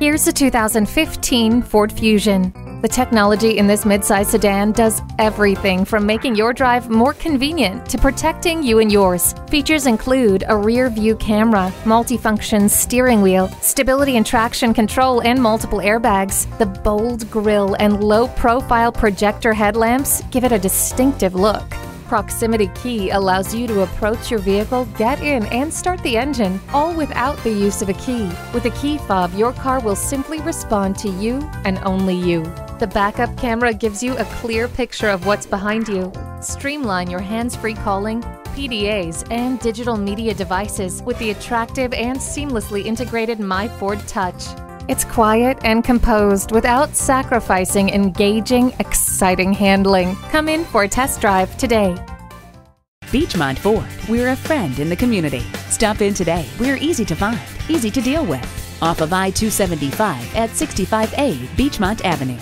Here's a 2015 Ford Fusion. The technology in this midsize sedan does everything from making your drive more convenient to protecting you and yours. Features include a rear view camera, multifunction steering wheel, stability and traction control, and multiple airbags. The bold grille and low-profile projector headlamps give it a distinctive look. Proximity key allows you to approach your vehicle, get in, and start the engine, all without the use of a key. With a key fob, your car will simply respond to you and only you. The backup camera gives you a clear picture of what's behind you. Streamline your hands-free calling, PDAs, and digital media devices with the attractive and seamlessly integrated My Ford Touch. It's quiet and composed without sacrificing engaging, exciting handling. Come in for a test drive today. Beechmont Ford, we're a friend in the community. Stop in today. We're easy to find, easy to deal with. Off of I-275 at 65A Beechmont Avenue.